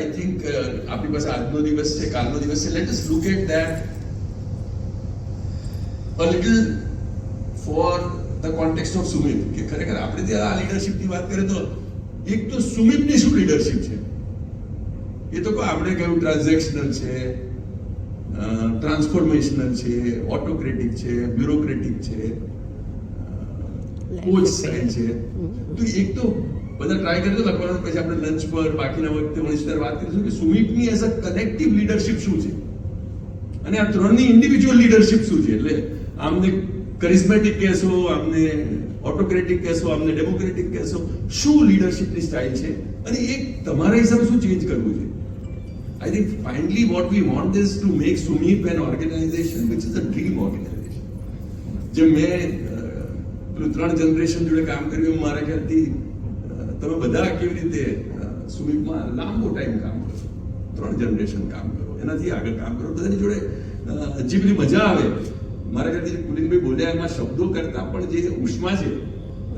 I think આપણી પાસે આજનો દિવસ છે, કાલનો દિવસ છે. Let us look at that a little for the context of Sumit. કે ખરેખર આપણે ત્યાં આ લીડરશિપની વાત કરીએ તો એક તો સુમિતની શું લીડરશિપ છે? એ તો આપણે કહ્યું ટ્રાન્ઝેક્શનલ છે, ટ્રાન્સફોર્મેશનલ છે, ઓટોક્રેટિક છે, બ્યુરોક્રેટિક છે, કોચ સ્ટાઇલ છે. તો એક તો બધા ટ્રાય કરી તો લખવાનું, પછી આપણે લંચ પર બાકીના વખતે મનીષ વાત કરીશું કે સુમિતની એઝ અ કલેક્ટિવ લીડરશિપ શું છે અને આ ત્રણની ઇન્ડિવિજ્યુઅલ લીડરશિપ શું છે. એટલે આમને કરિઝમેટિક કહેશો, આમને ઓટોક્રેટિક કહેશો, આમને ડેમોક્રેટિક કહેશો, શું લીડરશિપની સ્ટાઇલ છે અને એક તમારા હિસાબે શું ચેન્જ કરવું છે. I think finally what we want is to make Sumit an organization which is a dream organization. જે મેં ત્રણ જનરેશન જોડે કામ કર્યું, મારા ખ્યાલથી તમે બધા કેવી રીતે સુમિતમાં લાંબો ટાઈમ કામ કરો, ત્રણ જનરેશન કામ કરો, એનાથી આગળ કામ કરો, બધાની જોડે જે બધી મજા આવે. મારા ખ્યાલથી પુલિનભાઈ બોલ્યા એમાં શબ્દો કરતા પણ જે ઉષ્મા છે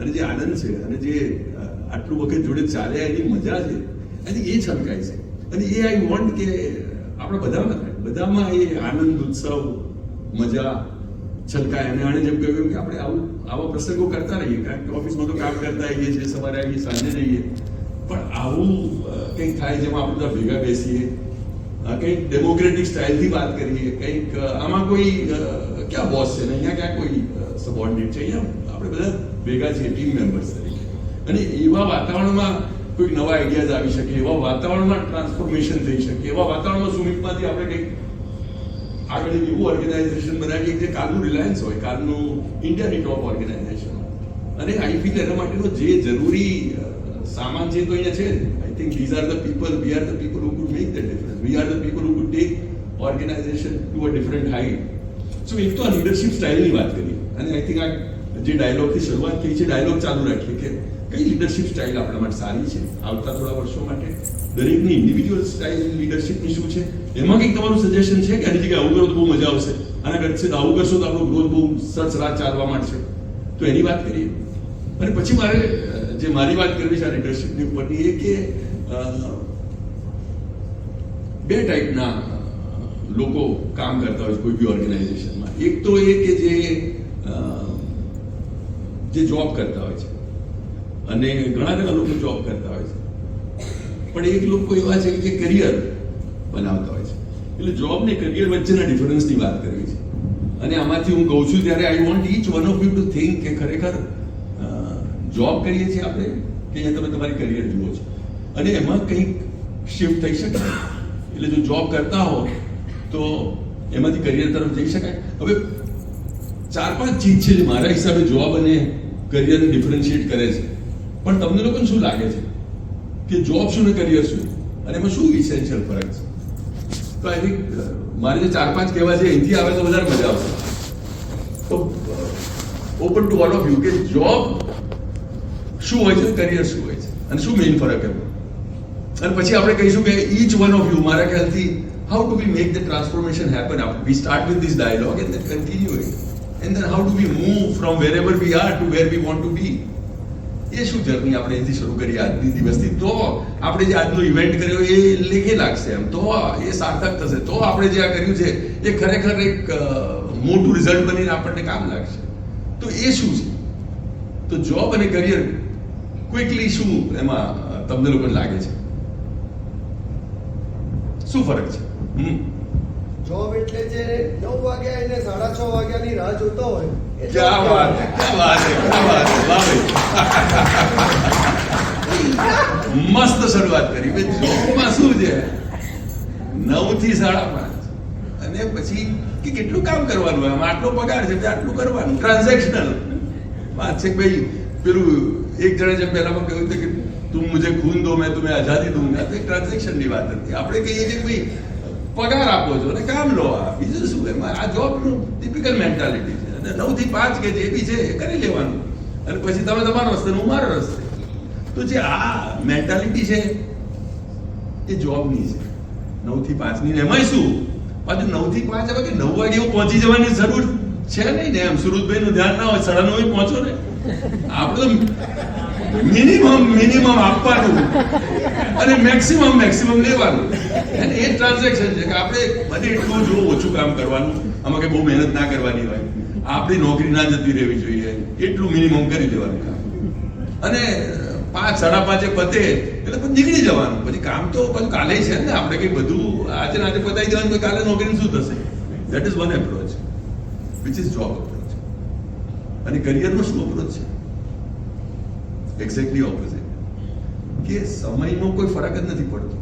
અને જે આનંદ છે અને જે આટલું વખત જોડે ચાલ્યા એની મજા છે અને એ છલકાય છે. અને એ આઈ વોન્ટ કે આપણે બધામાં એ આનંદ, ઉત્સવ, મજા છલકાય. અને આને જેમ કહ્યું કે આપણે આવા પ્રસંગો કરતા રહીએ, કારણ કે ઓફિસમાં તો કામ કરતા આવીએ છીએ, સવારે આવીએ, સાંજે જઈએ, પણ આવું કંઈક થાય જેમાં આપણે બધા ભેગા બેસીએ, કંઈક ડેમોક્રેટિક સ્ટાઇલથી વાત કરીએ, કંઈક આમાં કોઈ ક્યાં બોસ છે ને અહીંયા ક્યાં કોઈ સબોર્ડિનેટ છે, અહીંયા આપણે બધા ભેગા છીએ ટીમ મેમ્બર્સ તરીકે. અને એવા વાતાવરણમાં કોઈક નવા આઈડિયાઝ આવી શકે, એવા વાતાવરણમાં ટ્રાન્સફોર્મેશન થઈ શકે, એવા વાતાવરણમાં સુમિતમાંથી આપણે કંઈક આગળ એવું ઓર્ગેનાઇઝેશન બનાવીએ જે કાલનું રિલાયન્સ હોય, કાલનું ઇન્ડિયાની ટોપ ઓર્ગેનાઇઝેશન હોય. અને આઈ ફીલ એના માટેનો જે જરૂરી સામાન છે તો અહીંયા છે. I think these are the people, we are the people who could make the difference, we are the people who could take organization to a different height. So એક તો આ લીડરશિપ સ્ટાઇલની વાત કરી અને આઈ થિંક આ જે ડાયલોગથી શરૂઆત થઈ છે, ડાયલોગ ચાલુ રાખીએ કે કઈ લીડરશિપ સ્ટાઇલ આપણા માટે સારી છે આવતા થોડા વર્ષો માટે. દરેકની ઇન્ડિવિજ્યુઅલ સ્ટાઇલ લીડરશિપની શું છે, એમાં કંઈક તમારું સજેશન છે કે આની જગ્યાએ આવું કરો તો બહુ મજા આવશે, આના કરશે આવું કરશો તો આપણો ગ્રોથ બહુ સરસરાટ ચાલવા માંડશે. તો એની વાત કરીએ. અને પછી મારે જે મારી વાત કરવી છે આ લીડરશિપની ઉપરની એ કે બે ટાઈપના લોકો કામ કરતા હોય છે કોઈ બી ઓર્ગેનાઇઝેશનમાં. એક તો એ કે જે જોબ કરતા હોય છે અને ઘણા લોકો જોબ કરતા હોય છે, પણ એક લોકો એવા છે કે કરિયર બનાવતા હોય છે. એટલે જોબ ને કરિયર વચ્ચેના ડિફરન્સની વાત કરવી છે. અને આમાંથી હું કહું છું ત્યારે I want each one of you to think કે ખરેખર જોબ કરીએ છીએ આપણે કે અહીંયા તમે તમારી કરિયર જુઓ છો અને એમાં કંઈક શિફ્ટ થઈ શકે. એટલે જો જોબ કરતા હો તો એમાંથી કરિયર તરફ જઈ શકાય. હવે 4-5 ચીજ છે જે મારા હિસાબે જોબ અને કરિયરને ડિફરન્શિએટ કરે છે. પણ તમને લોકોને શું લાગે છે કે જોબ શું ને કરિયર શું અને એમાં શું ઇસેન્શિયલ ફરક છે? તો આઈ થિંક મારે જે 4-5 કહેવા છે અહીંથી આવે તો વધારે મજા આવશે. તો open to all of you કે જોબ શું હોય છે, કરિયર શું હોય છે અને શું મેઇન ફરક એમ. અને પછી આપણે કહીશું કે ઈચ વન ઓફ યુ મારા ખ્યાલથી how do we make the transformation happen? We start with this dialogue and then continue it. And then how do we move from wherever we are to where we want to be? એ શું journey આપણે અહીંથી શરૂ કરી આજની દિવસથી, તો આપણે જે આજનો ઇવેન્ટ કર્યો એ લેખે લાગશે એમ, તો એ સાર્થક થશે, તો આપણે જે આ કર્યું છે એ ખરેખર એક મોટું રિઝલ્ટ બનીને આપણને કામ લાગશે. તો એ શું છે? તો જોબ અને કરિયર ક્વિકલી શું એમાં તમને લોકોને લાગે છે, શું ફરક છે? જોબ એટલે જે 9 વાગ્યા અને 6:30 વાગ્યાની રાહ જોતો હોય. ક્યા વાત હે, ક્યા વાત હે, ક્યા વાત હે, વાહ ભાઈ, મસ્ત શરૂઆત કરી. જોબમાં શું છે 9 થી 5:30 અને પછી કે કેટલું કામ કરવાનું, આમાં આટલો પગાર છે આટલું કરવાનું, ટ્રાન્ઝેક્શનલ વાત છે. ભાઈ પેલું એક જણે જેમ પહેલામાં કહ્યું હતું કે તું મુझे खून दो मैं तुम्हें आजादी दूंगा, તો એક ટ્રાન્ઝેક્શનની વાત હતી. આપણે કહીએ છીએ ભાઈ પગાર આપો છો અને કામ લો, આ બીજું શું? એમાં આ જોબનું ટિપિકલ મેન્ટાલિટી છે. અને 9 થી 5 કે જે બી છે એ કરી લેવાનું અને પછી તમે તમારો રસ્તે હું મારો રસ્તે. તો જે આ મેન્ટાલિટી છે એ જોબની છે 9 થી 5 ની. એમાંય શું પાછું 9 થી 5 હવે કે 9 વાગે પહોંચી જવાની જરૂર છે નહીં ને. એમ સુરતભાઈ નું ધ્યાન ના હોય 9:30 પહોંચો ને, આપણે તો મિનિમમ આપવાનું અને મેક્સિમમ લેવાનું. અને એ ટ્રાન્ઝેક્શન છે કે આપણે બને એટલું જો ઓછું કામ કરવાનું, આમાં કે બહુ મહેનત ના કરવાની હોય, આપણી નોકરી ના જતી રહેવી જોઈએ, એટલું મિનિમમ કરી દેવાનું કામ. અને 5, 5:30 પતે એટલે પછી નીકળી જવાનું. પછી કામ તો પછી કાલે છે ને, આપણે કઈ બધું આજે ને આજે પતાવી દેવાનું, તો કાલે નોકરીનું શું થશે? That is one approach which is job approach. અને કરિયરનો શું અપ્રોચ છે? એક્ઝેક્ટલી ઓપોઝિટ, કે સમયનો કોઈ ફરક જ નથી પડતો.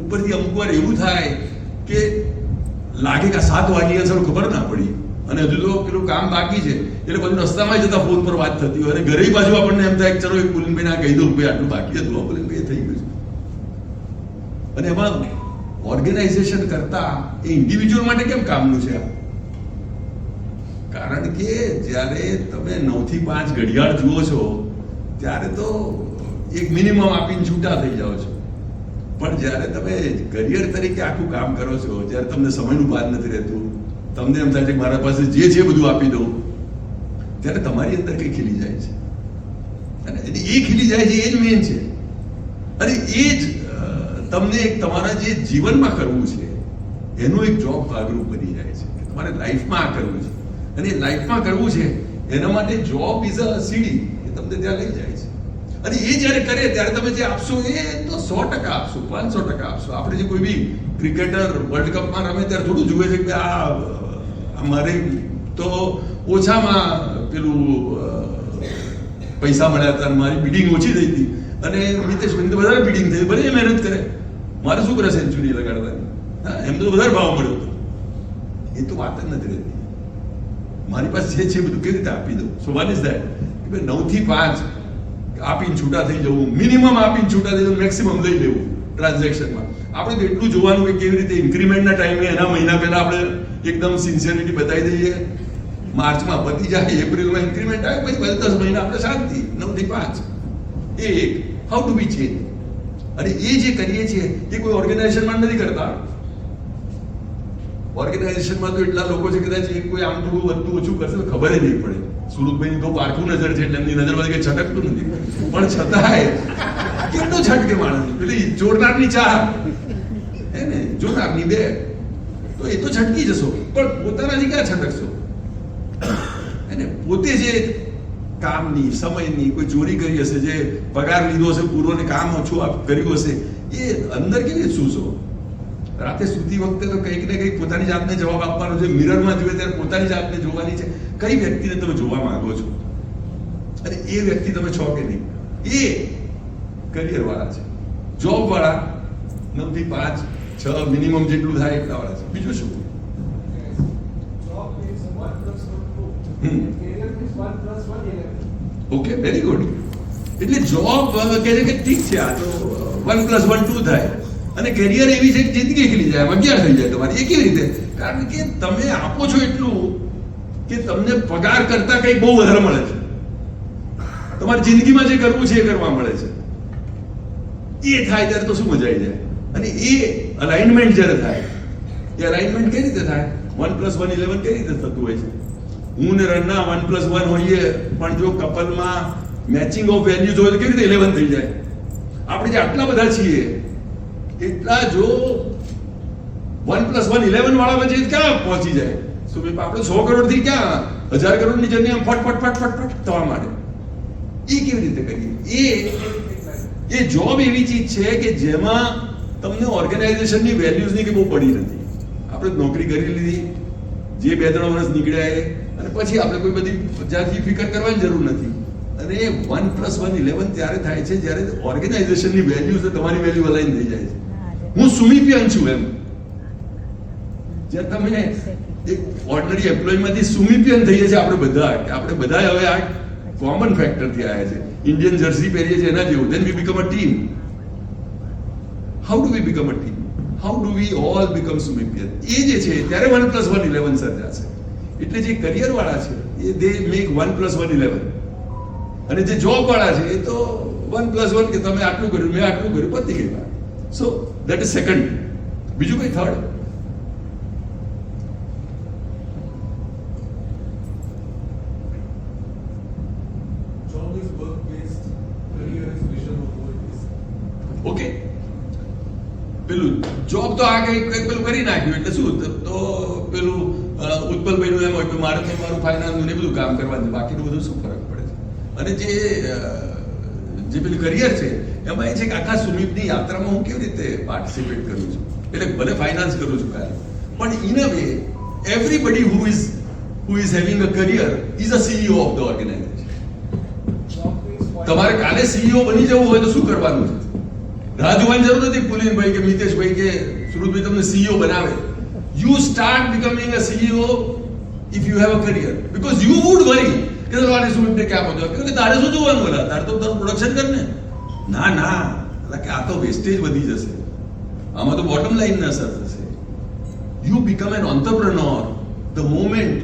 ઉપરથી અમુક વાર એવું થાય કે લાગે કે 7 વાગ્યા છે, ખબર ના પડી, અને હજુ તો પેલું કામ બાકી છે, એટલે પછી રસ્તામાં જતા ફોન પર વાત થતી હોય, અને ઘરે બાજુ આપણને એમ થાય કે ચલો એક પુલિનભાઈ ના કહી દઉં ભાઈ આટલું બાકી હતું, આ પુલિનભાઈ થઈ ગયું છે. અને એમાં ઓર્ગેનાઇઝેશન કરતા એ ઇન્ડિવિજ્યુઅલ માટે કેમ કામનું છે આ? કારણ કે જ્યારે તમે 9 થી 5 ઘડિયાળ જુઓ છો ત્યારે તો એક મિનિમમ આપીને છૂટા થઈ જાઓ છો. પણ જ્યારે તમે કરિયર તરીકે આખું કામ કરો છો, જ્યારે તમને સમયનું ભાન નથી રહેતું, તમને એમ થાય છે કે મારા પાસે જે છે બધું આપી દઉં, ત્યારે તમારી અંદર કઈ ખીલી જાય છે. અને એ ખીલી જાય છે એ જ મેન છે. અને એ જ તમને એક તમારા જે જીવનમાં કરવું છે એનું એક જોબ ભાગરૂપ બની જાય છે કે તમારે લાઈફમાં આ કરવું છે. અને લાઈફમાં કરવું છે એના માટે જોબ ઇઝ અ સીડી, એ તમને ત્યાં લઈ જાય છે. અને એ જ્યારે કરે ત્યારે તમે જે આપશો એ તો 100% આપશો, 500% આપશો. આપણે જે કોઈ બી ક્રિકેટર વર્લ્ડ કપમાં રમે ત્યારે થોડું જુએ છે કે આ મારે તો ઓછામાં પેલું પૈસા મળ્યા હતા, મારી બિડિંગ ઓછી થઈ હતી, અને મિતેશ ભાઈ વધારે બિડિંગ થઈ, ભલે એ મહેનત કરે, મારે શું કરે સેન્ચુરી લગાડવાની? હા, એમ તો વધારે ભાવ મળ્યો હતો. એ તો વાત જ નથી રહેતી. મારી પાસે જે છે બધું કેવી રીતે આપી દઉં? સો વન ઇઝ ધેટ કે 9 થી 5 આપીને છૂટા થઈ જવું, મિનિમમ આપીને છૂટા થઈ જવું, મેક્સિમમ લઈ લેવું ટ્રાન્ઝેક્શનમાં. આપણે તો એટલું જોવાનું કે કેવી રીતે ઇન્ક્રીમેન્ટના ટાઈમે એના મહિના પહેલા આપણે એકદમ સિન્સિયરિટી બતાવી દઈએ, માર્ચમાં પતી જાય, એપ્રિલમાં ઇન્ક્રીમેન્ટ આવે, પછી 10 મહિના આપણે શાંતિ 9 થી 5. એ એક હાઉ ટુ બી ચેન્જ. અને એ જે કરીએ છીએ એ કોઈ ઓર્ગેનાઇઝેશનમાં નથી કરતા. ઓર્ગેનાઇઝેશનમાં તો એટલા લોકો છે કદાચ એક કોઈ આમ થોડું વધતું ઓછું કરશે તો ખબર જ નહીં પડે. સુરતભાઈ તો પારખું નજર છે એટલે એમની નજરમાં કઈ છટકતું નથી, પણ છતાંય કેટલું છટકે માણસ. પેલી ચોરનારની ચા હે ને, જોનારની બે, તો એ તો છટકી જશો, પણ પોતાનાથી ક્યાં છટકશો? એને પોતે જે કામની સમયની કોઈ ચોરી કરી હશે, જે પગાર લીધો હશે પૂરો ને કામ ઓછું કર્યું હશે, એ અંદર કેવી રીતે સૂશો? રાતે સૂતી વખતે તો કંઈક ને કંઈક પોતાની જાતને જવાબ આપવાનો છે. મિરરમાં જોઈએ ત્યારે પોતાની જાતને જોવાની છે, કઈ વ્યક્તિને તમે જોવા માંગો છો, અને એ વ્યક્તિ તમે છો કે નહીં. એ કરિયર વાળા છે. જોબ વાળા 9 થી 5, 6 મિનિમમ જેટલું થાય એટલા વાળા છે. બીજું શું? Okay, very good. એટલે જોબ કહે છે કે ઠીક છે, આ તો 1 + 1 2 થાય, અને કેરિયર એવી છે કે જિંદગી ખીલી જાય, 11 થઈ જાય તમારી. એ કેવી રીતે? કારણ કે તમે આપો છો એટલું કે તમને પગાર કરતા કંઈક બહુ વધારે મળે છે. તમારી જિંદગીમાં જે કરવું છે એ કરવા મળે છે. એ થાય ત્યારે તો શું મજા આવી જાય. અને એ અલાઇનમેન્ટ જ્યારે થાય, એ અલાઇનમેન્ટ કઈ રીતે થાય? 1 + 1 11 કઈ રીતે થતું હોય છે? હું ને રણના 1 + 1 હોઈએ, પણ જો કપલમાં મેચિંગ ઓફ વેલ્યુઝ હોય તો કેવી રીતે 11 થઈ જાય? આપણે જે આટલા બધા છીએ એટલા જો 1 + 1 11 વાળા વચ્ચે ક્યાં પહોંચી જાય? શું આપણે 100 કરોડથી ક્યાં 1000 કરોડની જર્ની આમ ફટ થવા માંડે? એ કેવી રીતે કરીએ? એ જોબ એવી ચીજ છે કે જેમાં તમને ઓર્ગેનાઇઝેશનની વેલ્યુઝની કે બહુ પડી નથી. આપણે નોકરી કરી લીધી, જે 2-3 વર્ષ નીકળ્યા એ, અને પછી આપણે કોઈ બધી જાતની ફિકર કરવાની જરૂર નથી. અને 1 + 1 11 ત્યારે થાય છે જ્યારે ઓર્ગેનાઇઝેશનની વેલ્યુઝ તમારી વેલ્યુ અલાઈન થઈ જાય છે. હું સુમિપિયન છું એમ. જ્યારે તમે એક ઓર્ડિનરી એમ્પ્લોયમાંથી સુમિપિયન થઈએ છીએ આપણે બધા, કે આપણે બધા હવે આ કોમન ફેક્ટરથી આવ્યા છે. ઇન્ડિયન જર્સી પહેરીએ છીએ એના જેવું. Then we become a team. How do we become a team? How do we all become સુમિપિયન? એ જે છે ત્યારે 1 + 1 11 સર્જાશે. એટલે જે કરિયર વાળા છે એ દે મેક 1 + 1 11, અને જે જોબ વાળા છે એ તો 1 + 1 કે તમે આટલું કર્યું, મેં આટલું કર્યું, પતી ગઈ વાત. So that is second. બીજું કઈ થર્ડ? ઓકે, પેલું જોબ તો આ કંઈક પેલું કરી નાખ્યું એટલે શું તો પેલું ઉત્પલભાઈનું એમ હોય કે મારે તો મારું ફાઇનાન્સનું ને બધું કામ કરવાનું છે, બાકીનું બધું શું ફરક પડે છે. અને જે પેલું કરિયર છે એમાં એ છે કે આખા સુમિતની યાત્રામાં હું કેવી રીતે પાર્ટિસિપેટ કરું છું. એટલે ભલે ફાઇનાન્સ કરું છું કાલે, પણ in a way everybody who is having a career is a CEO of the organization. તમારે કાલે CEO બની જવું હોય તો શું કરવાનું છે? રાહ જોવાની જરૂર નથી પુલિનભાઈ કે મિતેશભાઈ કે સુરતભાઈ તમને CEO બનાવે. You start becoming a CEO if you have a career, because you would worry કે ચલો આને સુમિતને ક્યાં પહોંચવા, કે તારે શું જોવાનું બોલા, તારે તો તારું પ્રોડક્શન કર ને. ના એટલે કે આ તો વેસ્ટેજ વધી જશે, આમાં તો બોટમ લાઈન ના અસર થશે. You become an entrepreneur the moment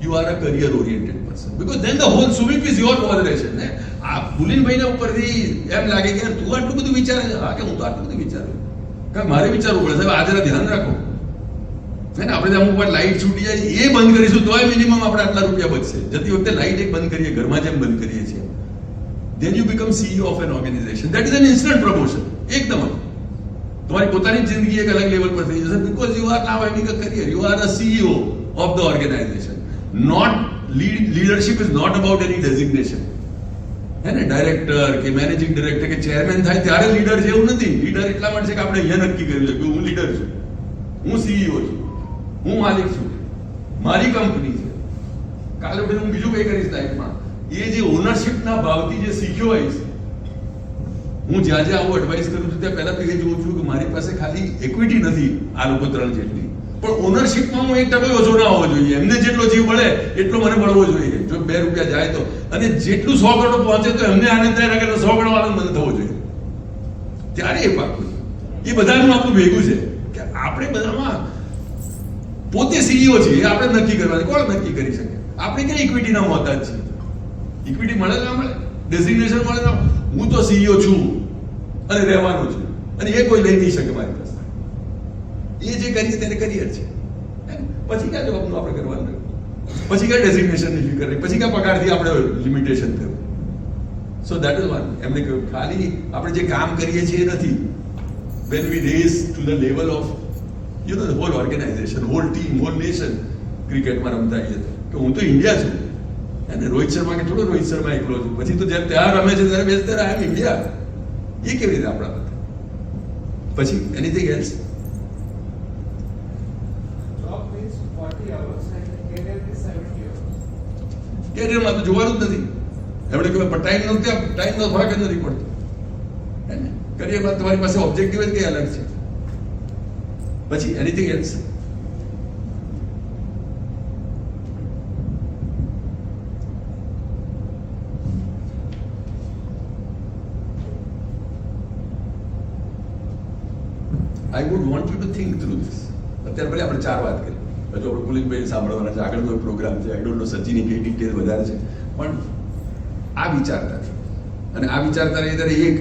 you are a career oriented person, because then the whole Sumit is your collaboration. ને આ પુલિનભાઈને ઉપરથી એમ લાગે કે યાર તું આટલું બધું વિચારે છે. હા, કે હું તો આટલું બધું વિચારું, કારણ મારે વિચારવું પડે સાહેબ, આ જરા ધ્યાન રાખો ને. આપણે અમુક વાર લાઈટ છૂટી જાય એ બંધ કરીશું તોય મિનિમમ આપણે આટલા રૂપિયા બચશે. જતી વખતે લાઈટ એક બંધ કરીએ, ઘરમાં જેમ બંધ કરીએ છીએ, then you become CEO of an organization. That is an instant promotion. એકદમ તમારી પોતાની જિંદગી એક અલગ લેવલ પર થઈ જશે, because you are now having a career. You are a CEO of the organization. Not leadership is not about any designation. હે ને, ડાયરેક્ટર કે મેનેજિંગ ડાયરેક્ટર કે ચેરમેન થાય ત્યારે લીડર છે એવું નથી. લીડર એટલા માટે છે કે આપણે અહીંયા નક્કી કર્યું છે કે હું લીડર છું, હું CEO છું, હું માલિક છું, મારી કંપની છે. કાલે ઉઠીને હું બીજું કંઈ કરીશ લાઈફમાં, એ જે ઓનરશિપના ભાવથી જે શીખ્યો હોઈશ. હું જ્યાં આવું એડવાઇસ કરું છું ત્યાં પહેલા તો એ જોઉં છું કે મારી પાસે ખાલી ઇક્વિટી નથી આ લોકો 3 જેટલી, પણ ઓનરશિપમાં હું 1% ઓછો ના હોવો જોઈએ. એમને જેટલો જીવ મળે એટલો મને મળવો જોઈએ. જો 2 રૂપિયા જાય તો, અને જેટલું 100 કરોડ પહોંચે તો એમને આનંદ થાય ના, કે 100 કરોડ આનંદ મને થવો જોઈએ. ત્યારે એ પાકું છે. એ બધાનું આપણું ભેગું છે કે આપણે બધામાં પોતે CEO છીએ, આપણે નક્કી કરવાનું. કોણ નક્કી કરી શકે? આપણે ક્યાં ઇક્વિટીના મોહતાજ છીએ? ઇક્વિટી મળે ના મળે, ડેઝિગ્નેશન મળે ના, હું તો CEO છું અને રહેવાનો છું, અને એ કોઈ લઈ નહીં શકે મારી પાસે. એ જે કરીએ તેને કરિયર છે. પછી ક્યાં જોબનું આપણે કરવાનું, પછી ક્યાં ડેઝિગ્નેશનની ફિકર નહીં, પછી ક્યાં પગારથી આપણે લિમિટેશન થયું. So that is one. એમને કહ્યું ખાલી આપણે જે કામ કરીએ છીએ એ નથી. when we raise to the level of the whole organization, whole team, whole nation, ક્રિકેટમાં રમતા આવીએ તો હું તો ઇન્ડિયા છું, અને રોહિત શર્મા કે થોડો રોહિત શર્મા એકલો છું, પછી તો જ્યારે ત્યાં રમે છે ત્યારે બેસતા આઈ એમ ઇન્ડિયા. એ કેવી રીતે આપણા બધા? પછી એનીથિંગ એલ્સ? કેરિયરમાં તો જોવાનું જ નથી. એમણે કહ્યું પણ ટાઈમનો ફરક જ નથી પડતો. કરિયરમાં તમારી પાસે ઓબ્જેક્ટિવ જ કઈ અલગ છે. પછી anything else? I would want you to think through this. અત્યારે ભલે આપણે 4 વાત કરી, હજુ આપણે પુલિનભાઈ સાંભળવાના છે, આગળનો પ્રોગ્રામ છે. આઈ ડોન્ટ નો સચિનની કઈ ડિટેલ વધારે છે, પણ આ વિચારતા છે. અને આ વિચારતા રહે ત્યારે એક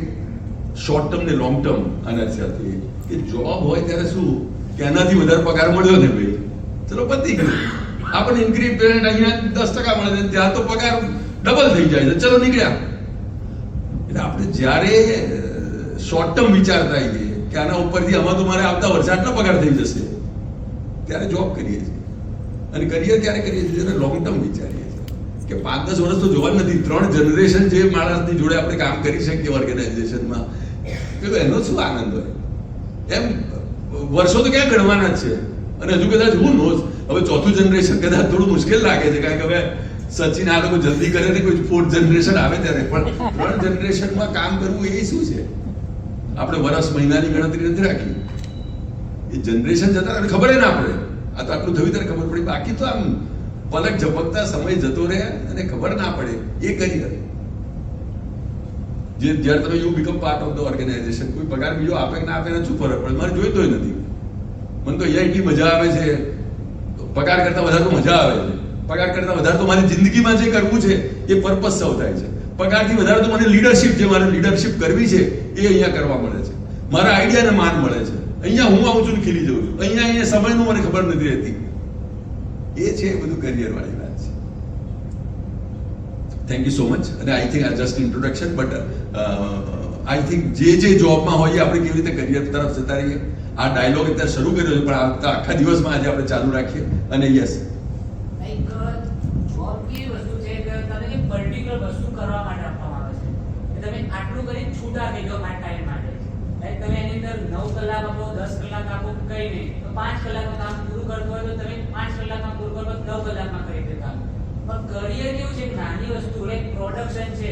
શોર્ટ ટર્મ ને લોંગ ટર્મ આના સાથે કે જોબ હોય ત્યારે શું કે એનાથી વધારે પગાર મળ્યો ને ભાઈ, ચલો પતી ગયું. આપણને ઇન્ક્રીમેન્ટ અહીંયા 10% મળે છે, ત્યાં તો પગાર ડબલ થઈ જાય છે, ચલો નીકળ્યા. એટલે આપણે જ્યારે શોર્ટ ટર્મ વિચારતા આવીએ કે આના ઉપરથી આમાં તો મારે આવતા વર્ષે આટલો પગાર થઈ જશે, ત્યારે જોબ કરીએ છીએ. અને કરિયર ક્યારે કરીએ છીએ? જ્યારે લોંગ ટર્મ વિચારીએ છીએ કે 5-10 વર્ષ તો જોવા નથી, 3 જનરેશન જે માણસની જોડે આપણે કામ કરી શકીએ ઓર્ગેનાઇઝેશનમાં, પેલો એનો શું આનંદ હોય. એમ વર્ષો તો ક્યાં ગણવાના જ છે. અને હજુ કદાચ હું નોઝ હવે 4થું જનરેશન કદાચ થોડું મુશ્કેલ લાગે છે, કારણ કે હવે સચિન આ લોકો જલ્દી કરે ને, કોઈ 4th જનરેશન આવે ત્યારે, પણ 3 જનરેશનમાં કામ કરવું એ શું છે? આપણે વર્ષ મહિનાની ગણતરી નથી રાખી. એ જનરેશન જતા ખબર ના પડે, આ તો આટલું થયું ત્યારે ખબર પડી. બાકી તો આમ પલક ઝપકતા સમય જતો રહે અને ખબર ના પડે. એ કરિયર જે જ્યારે તમે you become part of the organisation, કોઈ પગાર બીજો આપે કે ના આપે શું ફરક પડે? મારે જોઈતો નથી. મને તો અહીંયા એટલી મજા આવે છે, પગાર કરતા વધારે તો મજા આવે છે. પગાર કરતા વધારે તો મારી જિંદગીમાં જે કરવું છે એ પર્પસ સૌ થાય છે. પગારથી વધારે તો મને લીડરશિપ, જે મારે લીડરશિપ કરવી છે એ અહીંયા કરવા મળે છે. મારા આઈડિયાને માન મળે છે. અહીંયા હું આવું છું, ખીલી જઉં છું. અહીંયા સમયનું મને ખબર નથી રહેતી. એ છે એ બધું કરિયર વાળી વાત છે. Thank you so much. અને આઈ થિંક આ just introduction, but I think જે જોબમાં હોઈએ આપણે કેવી રીતે કરિયર તરફ જતા રહીએ. આ ડાયલોગ અત્યારે શરૂ કર્યો છે પણ આવતા આખા દિવસમાં આજે આપણે ચાલુ રાખીએ. અને યસ, લાઈક જોબ કેવી વસ્તુ છે કે તને એક પર્ટિક્યુલર વસ્તુ કરવા માટે આપવામાં આવે છે કે તમે આટલું કરી છૂટા થઈ જાઓ આ ટાઈમ માટે. લાઈક તમે એની અંદર 9 કલાક આપો, 10 કલાક આપો, કઈ નહીં તો 5 કલાકમાં કામ પૂરું કરતું હોય તો તમે 5 કલાકમાં પૂરું કરો, 9 કલાકમાં કરી દે કામ. પણ કરિયર કેવું છે, નાની વસ્તુ લાઈક પ્રોડક્શન છે,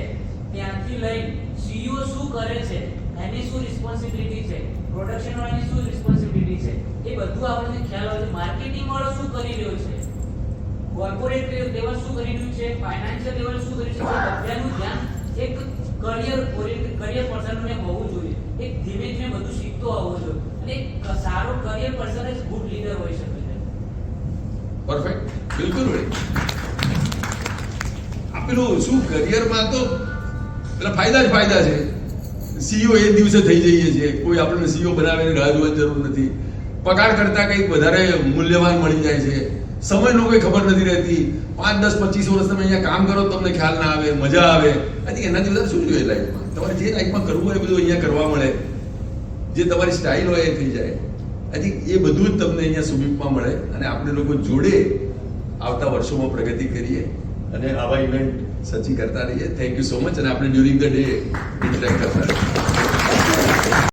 ત્યાંથી લઈ સીઈઓ શું કરે છે, એની શું રિસ્પોન્સિબિલિટી છે, પ્રોડક્શન વાળાની શું રિસ્પોન્સિબિલિટી છે, એ બધું આપણને ખ્યાલ હોય છે. માર્કેટિંગ વાળો શું કરી રહ્યો છે, કોર્પોરેટ લેવલ શું કરી રહ્યું છે, ફાઇનાન્શિયલ લેવલ શું કરી રહ્યું છે, બધાનું ધ્યાન એક કરિયર પર્સનને હોવું જોઈએ. એક ધીમે ધીમે બધું શીખતો આવવો જોઈએ અને એક સારો કરિયર પર્સન જ ગુડ લીડર હોઈ શકે છે. પરફેક્ટ, બિલકુલ વળી. આપેલું શું કરિયરમાં તો પેલા ફાયદા જ ફાયદા છે. સીઈઓ એ દિવસે થઈ જઈએ છીએ, કોઈ આપણને સીઈઓ બનાવીને રાહ જોવાની જરૂર નથી. પગાર કરતા કંઈક વધારે મૂલ્યવાન મળી જાય છે. સમયનો કોઈ ખબર નથી રહેતી. 5, 10, 25 વર્ષ તમે અહીંયા કામ કરો તમને ખ્યાલ ના આવે, મજા આવે. આથી એનાથી વધારે શું જોઈએ લાઈફમાં? તમારે જે લાઈફમાં કરવું હોય એ બધું અહીંયા કરવા મળે. જે તમારી સ્ટાઇલ હોય એ થઈ જાય. આથી એ બધું જ તમને અહીંયા સુમિપમાં મળે અને આપણે લોકો જોડે આવતા વર્ષોમાં પ્રગતિ કરીએ અને આવા ઇવેન્ટ સચી કરતા રહીએ. Thank you so much. અને આપણે ડ્યુરિંગ ધ ડે ઇન્ટરેક્ટ કરતા રહીએ.